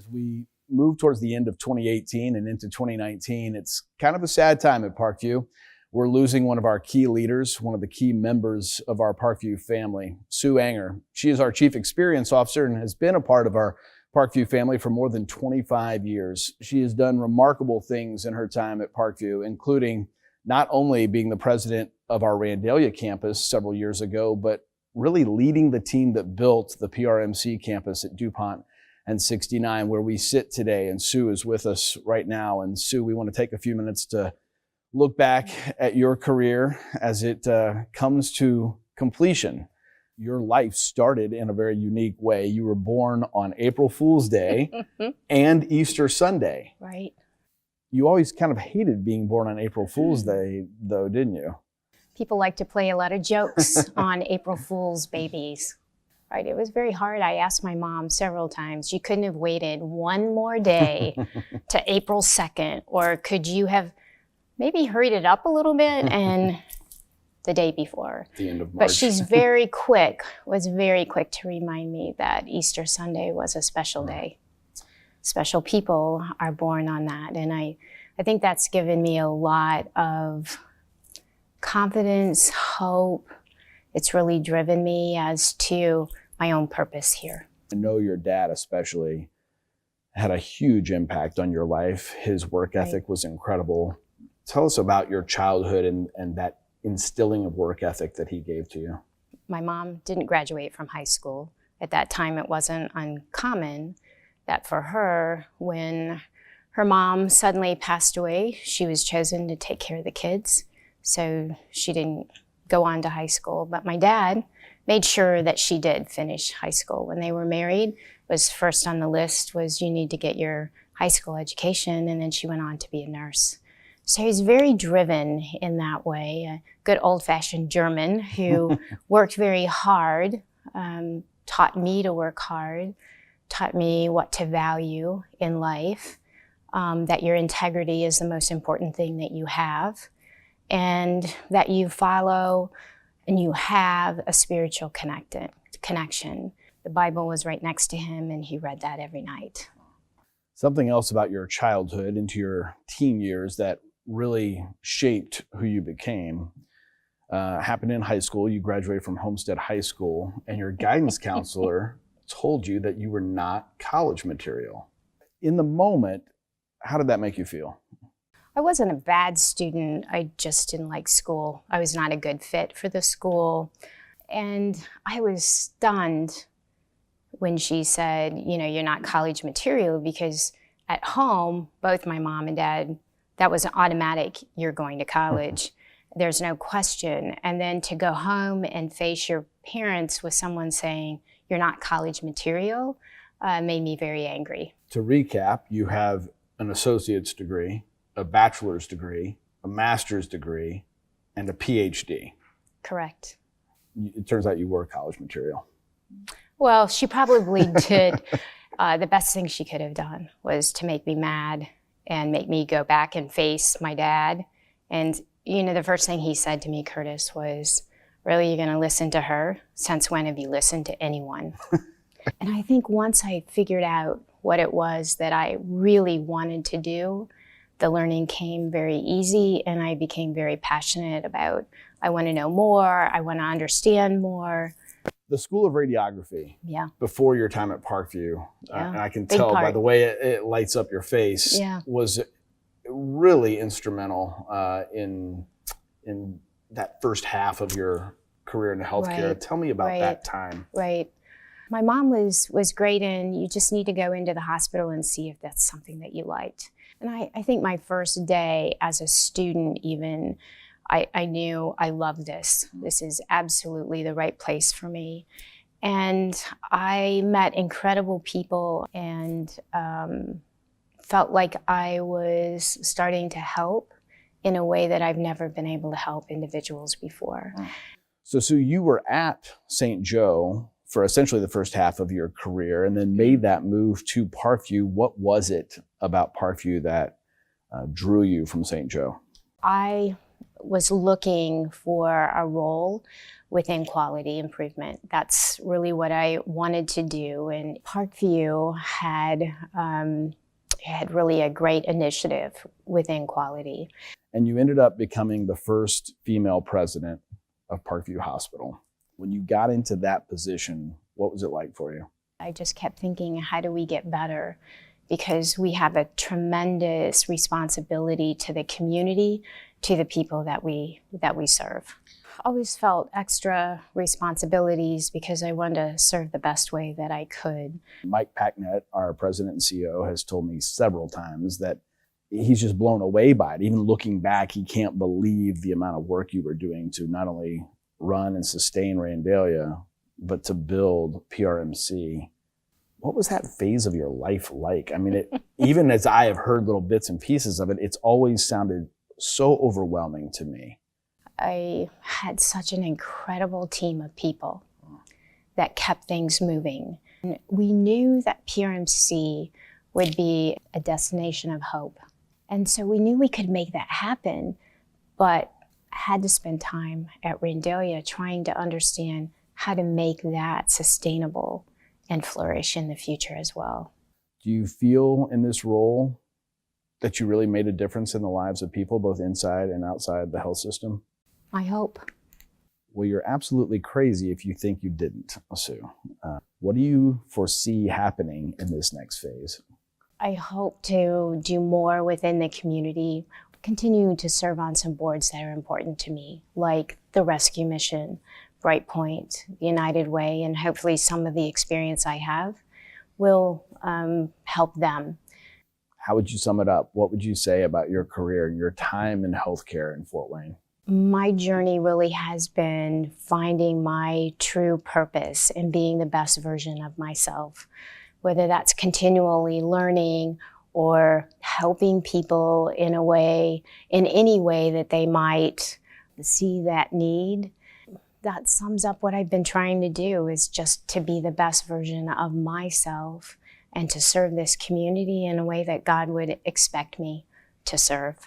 As we move towards the end of 2018 and into 2019, it's kind of a sad time at Parkview. We're losing one of our key leaders, one of the key members of our Parkview family, Sue Anger. She is our Chief Experience Officer and has been a part of our Parkview family for more than 25 years. She has done remarkable things in her time at Parkview, including not only being the president of our Randalia campus several years ago, but really leading the team that built the PRMC campus at DuPont and 69, where we sit today. And Sue is with us right now. And Sue, we want to take a few minutes to look back at your career as it comes to completion. Your life started in a very unique way. You were born on April Fool's Day and Easter Sunday. Right. You always kind of hated being born on April Fool's Day, though, didn't you? People like to play a lot of jokes on April Fool's babies. Right. It was very hard. I asked my mom several times, you couldn't have waited one more day to April 2nd, or could you have maybe hurried it up a little bit and the day before? The end of March. But she's was very quick to remind me that Easter Sunday was a special day. Special people are born on that. And I think that's given me a lot of confidence, hope. It's really driven me as to my own purpose here. I know your dad especially had a huge impact on your life. His work ethic was incredible. Tell us about your childhood and that instilling of work ethic that he gave to you. My mom didn't graduate from high school. At that time, it wasn't uncommon that for her, when her mom suddenly passed away, she was chosen to take care of the kids. So she didn't go on to high school. But my dad made sure that she did finish high school. When they were married, was first on the list was you need to get your high school education, and then she went on to be a nurse. So he's very driven in that way, a good old-fashioned German who worked very hard, taught me to work hard, taught me what to value in life, that your integrity is the most important thing that you have, and that you follow and you have a spiritual connection. The Bible was right next to him, and he read that every night. Something else about your childhood into your teen years that really shaped who you became happened in high school. You graduated from Homestead High School, and your guidance counselor told you that you were not college material. In the moment, how did that make you feel? I wasn't a bad student. I just didn't like school. I was not a good fit for the school. And I was stunned when she said, you're not college material, because at home, both my mom and dad, that was an automatic, you're going to college. There's no question. And then to go home and face your parents with someone saying, you're not college material, made me very angry. To recap, you have an associate's degree, a bachelor's degree, a master's degree, and a PhD. Correct. It turns out you were college material. Well, she probably did. The best thing she could have done was to make me mad and make me go back and face my dad. And, the first thing he said to me, Curtis, was, really, you're going to listen to her? Since when have you listened to anyone? And I think once I figured out what it was that I really wanted to do, the learning came very easy, and I became very passionate about, I want to know more, I want to understand more. The School of Radiography, before your time at Parkview, and I can tell by the way it lights up your face, was really instrumental in that first half of your career in healthcare. Right. Tell me about that time. Right. My mom was great, and you just need to go into the hospital and see if that's something that you liked. And I think my first day as a student even, I knew I loved this. This is absolutely the right place for me. And I met incredible people and felt like I was starting to help in a way that I've never been able to help individuals before. So Sue, you were at St. Joe for essentially the first half of your career and then made that move to Parkview. What was it about Parkview that drew you from St. Joe? I was looking for a role within quality improvement. That's really what I wanted to do. And Parkview had really a great initiative within quality. And you ended up becoming the first female president of Parkview Hospital. When you got into that position, what was it like for you? I just kept thinking, how do we get better? Because we have a tremendous responsibility to the community, to the people that we serve. I always felt extra responsibilities because I wanted to serve the best way that I could. Mike Packnett, our president and CEO, has told me several times that he's just blown away by it. Even looking back, he can't believe the amount of work you were doing to not only run and sustain Randalia, but to build PRMC. What was that phase of your life like? I mean, even as I have heard little bits and pieces of it, it's always sounded so overwhelming to me. I had such an incredible team of people that kept things moving. And we knew that PRMC would be a destination of hope. And so we knew we could make that happen, but had to spend time at Randalia trying to understand how to make that sustainable and flourish in the future as well. Do you feel in this role that you really made a difference in the lives of people, both inside and outside the health system? I hope. Well, you're absolutely crazy if you think you didn't, Sue. What do you foresee happening in this next phase? I hope to do more within the community, continue to serve on some boards that are important to me, like the Rescue Mission, Brightpoint, United Way, and hopefully some of the experience I have will help them. How would you sum it up? What would you say about your career and your time in healthcare in Fort Wayne? My journey really has been finding my true purpose and being the best version of myself, whether that's continually learning or helping people in any way that they might see that need. That sums up what I've been trying to do, is just to be the best version of myself and to serve this community in a way that God would expect me to serve.